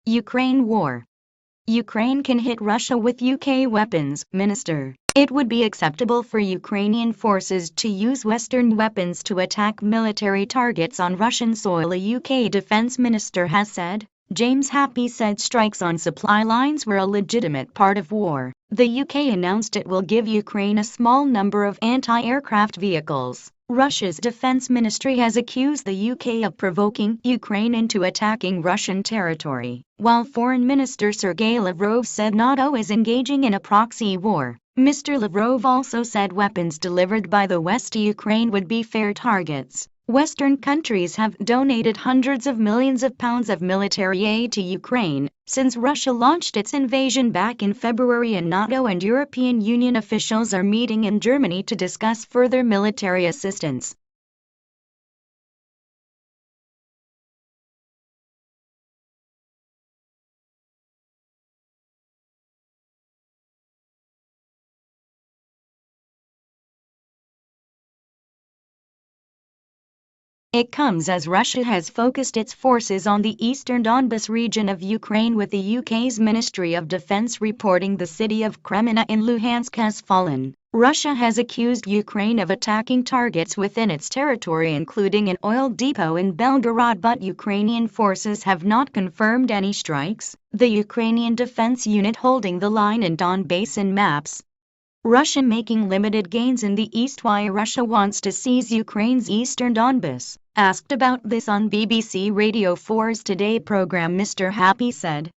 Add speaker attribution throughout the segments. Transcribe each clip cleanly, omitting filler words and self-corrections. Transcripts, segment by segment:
Speaker 1: Ukraine war. Ukraine can hit Russia with UK weapons, Minister. It would be acceptable for Ukrainian forces to use Western weapons to attack military targets on Russian soil, a UK defense minister has said. James Happy said strikes on supply lines were a legitimate part of war. The UK announced it will give Ukraine a small number of anti-aircraft vehicles. Russia's defense ministry has accused the UK of provoking Ukraine into attacking Russian territory, while Foreign Minister Sergei Lavrov said NATO is engaging in a proxy war. Mr. Lavrov also said weapons delivered by the West to Ukraine would be fair targets. Western countries have donated hundreds of millions of pounds of military aid to Ukraine since Russia launched its invasion back in February, and NATO and European Union officials are meeting in Germany to discuss further military assistance. It comes as Russia has focused its forces on the eastern Donbas region of Ukraine, with the UK's Ministry of Defense reporting the city of Kreminna in Luhansk has fallen. Russia has accused Ukraine of attacking targets within its territory, including an oil depot in Belgorod, but Ukrainian forces have not confirmed any strikes. The Ukrainian defense unit holding the line in Donbas in maps. Russia making limited gains in the east. Why Russia wants to seize Ukraine's eastern Donbas. Asked about this on BBC Radio 4's Today program, Mr. Happy said,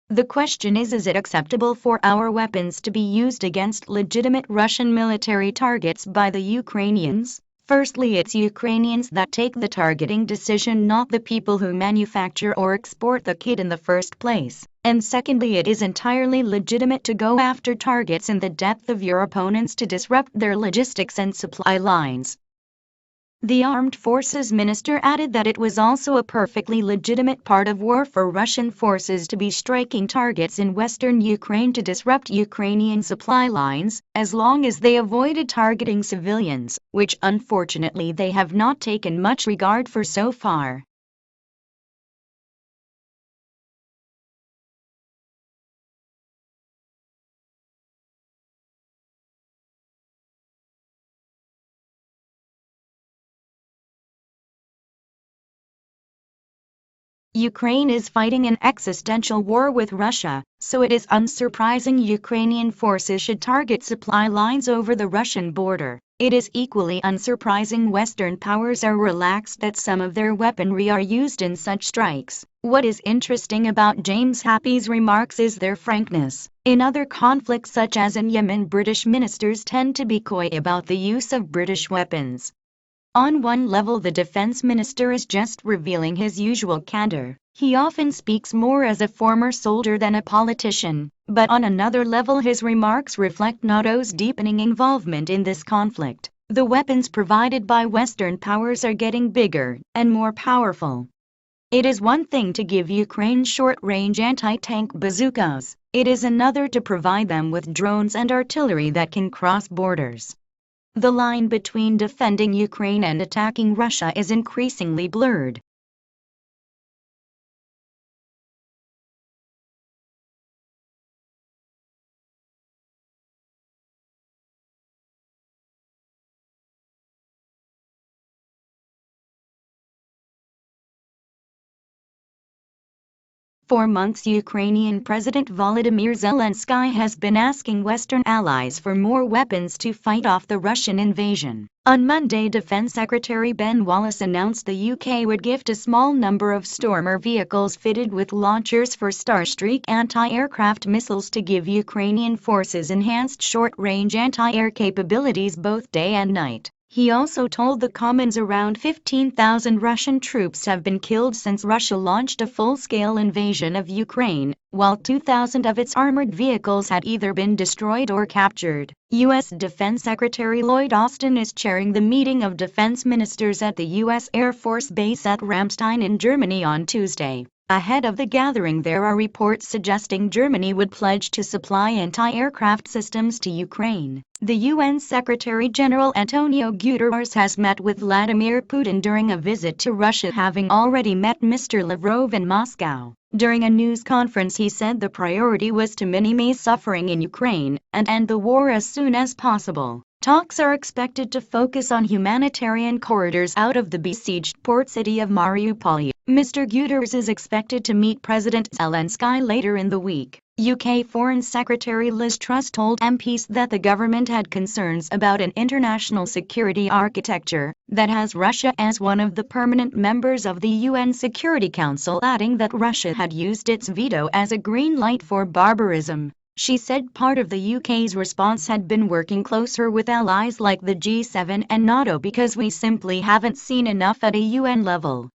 Speaker 1: "The question is it acceptable for our weapons to be used against legitimate Russian military targets by the Ukrainians? Firstly, it's Ukrainians that take the targeting decision, not the people who manufacture or export the kit in the first place. And secondly, it is entirely legitimate to go after targets in the depth of your opponents to disrupt their logistics and supply lines." The Armed Forces Minister added that it was also a perfectly legitimate part of war for Russian forces to be striking targets in western Ukraine to disrupt Ukrainian supply lines, as long as they avoided targeting civilians, which unfortunately they have not taken much regard for so far. Ukraine is fighting an existential war with Russia, so it is unsurprising Ukrainian forces should target supply lines over the Russian border. It is equally unsurprising Western powers are relaxed that some of their weaponry are used in such strikes. What is interesting about James Happy's remarks is their frankness. In other conflicts such as in Yemen, British ministers tend to be coy about the use of British weapons. On one level, the defense minister is just revealing his usual candor. He often speaks more as a former soldier than a politician, but on another level his remarks reflect NATO's deepening involvement in this conflict. The weapons provided by Western powers are getting bigger and more powerful. It is one thing to give Ukraine short-range anti-tank bazookas. It is another to provide them with drones and artillery that can cross borders. The line between defending Ukraine and attacking Russia is increasingly blurred. For months, Ukrainian President Volodymyr Zelensky has been asking Western allies for more weapons to fight off the Russian invasion. On Monday, Defense Secretary Ben Wallace announced the UK would gift a small number of Stormer vehicles fitted with launchers for Starstreak anti-aircraft missiles to give Ukrainian forces enhanced short-range anti-air capabilities both day and night. He also told the Commons around 15,000 Russian troops have been killed since Russia launched a full-scale invasion of Ukraine, while 2,000 of its armored vehicles had either been destroyed or captured. U.S. Defense Secretary Lloyd Austin is chairing the meeting of defense ministers at the U.S. Air Force Base at Ramstein in Germany on Tuesday. Ahead of the gathering, there are reports suggesting Germany would pledge to supply anti-aircraft systems to Ukraine. The UN Secretary-General Antonio Guterres has met with Vladimir Putin during a visit to Russia, having already met Mr. Lavrov in Moscow. During a news conference, he said the priority was to minimize suffering in Ukraine and end the war as soon as possible. Talks are expected to focus on humanitarian corridors out of the besieged port city of Mariupol. Mr. Guterres is expected to meet President Zelensky later in the week. UK Foreign Secretary Liz Truss told MPs that the government had concerns about an international security architecture that has Russia as one of the permanent members of the UN Security Council, adding that Russia had used its veto as a green light for barbarism. She said part of the UK's response had been working closer with allies like the G7 and NATO because we simply haven't seen enough at a UN level.